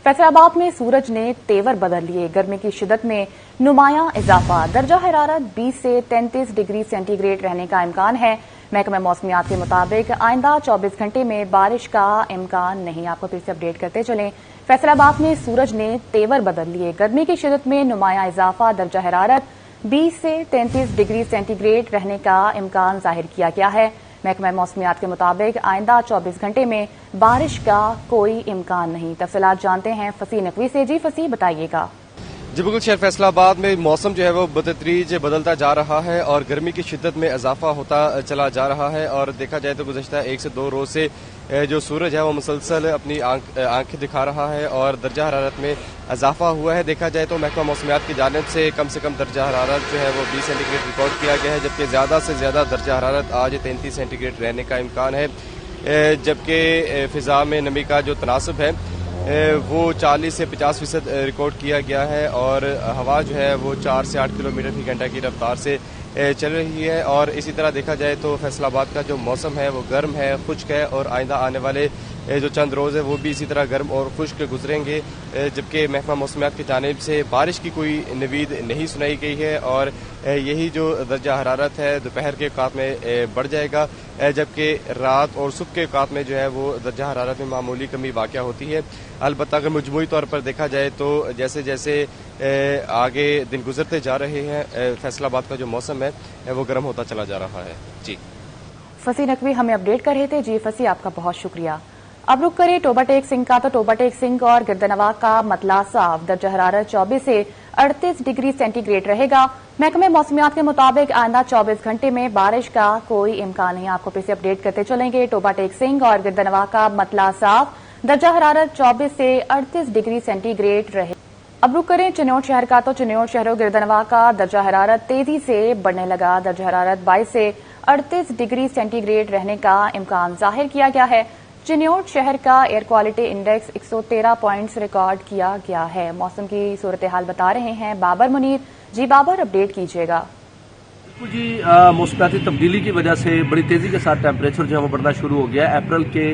फैसलाबाद में सूरज ने तेवर बदल लिए। गर्मी की शिद्दत में नुमायां इजाफा। दर्जा हरारत 20 से 33 डिग्री सेंटीग्रेड रहने का इम्कान है। महकमा मौसमियात के मुताबिक आइंदा 24 घंटे में बारिश का इम्कान नहीं। आपको फिर से अपडेट करते चलें। फैसलाबाद में सूरज ने तेवर बदल लिए। गर्मी की शिद्दत में नुमायां इजाफा। दर्जा हरारत 20 से 33 डिग्री सेंटीग्रेड रहने का इम्कान जाहिर किया गया है। महकमा मौसमियात के मुताबिक आइंदा 24 घंटे में बारिश का कोई इम्कान नहीं। तफसीलात जानते हैं फसी नकवी से। जी फसी, बताइएगा। जी बिल्कुल, शहर फैसलाबाद में मौसम जो है वो बतदरीज बदलता जा रहा है और गर्मी की शिद्दत में इजाफा होता चला जा रहा है। और देखा जाए तो गुज़श्ता 1 से 2 रोज से जो सूरज है वो मुसलसल अपनी आंखें दिखा रहा है और दर्जा हरारत में इजाफा हुआ है। देखा जाए तो महकमा मौसमियात की जानिब से कम दर्जा हरारत जो है वो 20 सेंटीग्रेड रिकॉर्ड किया गया है, जबकि ज़्यादा से ज़्यादा दर्जा हरारत आज 33 सेंटीग्रेड रहने का इम्कान है। जबकि फ़िज़ा में नमी का जो तनासब है वो 40 से 50% रिकॉर्ड किया गया है और हवा जो है वो 4 से 8 किलोमीटर फी घंटा की रफ्तार से चल रही है। और इसी तरह देखा जाए तो फैसलाबाद का जो मौसम है वो गर्म है, खुश्क है और आइंदा आने वाले जो चंद रोज़ है वो भी इसी तरह गर्म और खुश्क गुजरेंगे। जबकि महकमा मौसमियात की जानिब से बारिश की कोई नवीद नहीं सुनाई गई है और यही जो दर्जा हरारत है दोपहर के औकात में बढ़ जाएगा, जबकि रात और सुबह के औकात में जो है वो दर्जा हरारत में मामूली कमी वाक़या होती है। अलबत्ता अगर मजमूई तौर पर देखा जाए तो जैसे जैसे आगे दिन गुजरते जा रहे हैं फैसलाबाद का जो मौसम है वो गर्म होता चला जा रहा है। जी फसी नकवी हमें अपडेट कर रहे थे। जी फसी, आपका बहुत शुक्रिया। अब रुक करें टोबा टेक सिंह का। तो टोबा टेक सिंह और गिरदनवा का मतला साफ। दर्जा हरारत 24 से 38 डिग्री सेंटीग्रेड रहेगा। महकमे मौसमियात के मुताबिक आइंदा 24 घंटे में बारिश का कोई इम्कान नहीं। आपको फिर से अपडेट करते चलेंगे। टोबा टेक सिंह और गिरदनवा का मतला साफ। दर्जा हरारत 24 से 38 डिग्री सेंटीग्रेड रहे। अब रुक करें चिन्नौट शहर का। तो चिन्नौट शहर और गिरदनवा का दर्जा हरारत तेजी से बढ़ने लगा। दर्जा हरारत 22 से 38 डिग्री सेंटीग्रेड रहने का इम्कान जाहिर किया गया है। चिन्नौट शहर का air quality index 113 points record किया गया है। मौसम की सूरत हाल बता रहे हैं बाबर मुनीर। जी बाबर, अपडेट कीजिएगा। जी मौसमियाती तब्दीली की वजह से बड़ी तेज़ी के साथ टेम्परेचर जो है वो बढ़ना शुरू हो गया है। अप्रैल के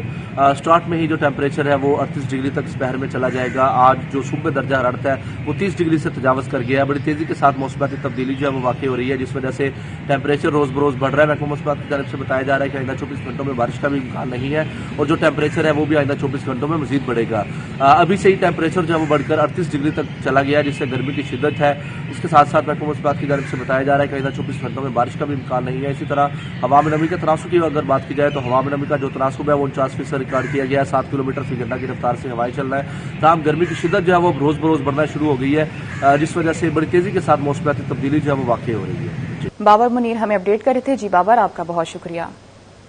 स्टार्ट में ही जो टेम्परेचर है वो 38 डिग्री तक दोपहर में चला जाएगा। आज जो सुबह दर्जा हरारत है वो 30 डिग्री से तजावज़ कर गया है। बड़ी तेज़ी के साथ मौसमियाती तब्दीली जो है वो वाक़ई हो रही है, जिस वजह से टेम्परेचर रोज़ बरोज़ बढ़ रहा है। महकमा मौसमियात की तरफ से बताया जा रहा है कि आइंदा 24 घंटों में बारिश का भी इम्कान नहीं है और जो टेम्परेचर है वो भी आइंदा 24 घंटों में मज़ीद बढ़ेगा। अभी से ही टेम्परेचर जो है वो बढ़कर 38 डिग्री तक चला गया है, जिससे गर्मी की शिद्दत है। इसके साथ साथ महकमा मौसमियात की तरफ से बताया जा रहा है कि आइंदा 24 घंटों में बारिश का भी नहीं है। इसी तरह हवा में नमी के तनासुब की अगर बात की जाए तो हवा में नमी का जो तनासुब है वो 49% रिकॉर्ड किया गया है। 7 किलोमीटर फी घंटा की रफ्तार से हवाएं चल रहा है। तमाम गर्मी की शिद्दत जो है वो रोज बरोज बढ़ना शुरू हो गई है, जिस वजह से बड़ी तेजी के साथ मौसमियाती तब्दीली जो है वो वाक़ई हो रही है। बाबर मुनीर हमें अपडेट कर रहे थे। जी बाबर, आपका बहुत शुक्रिया।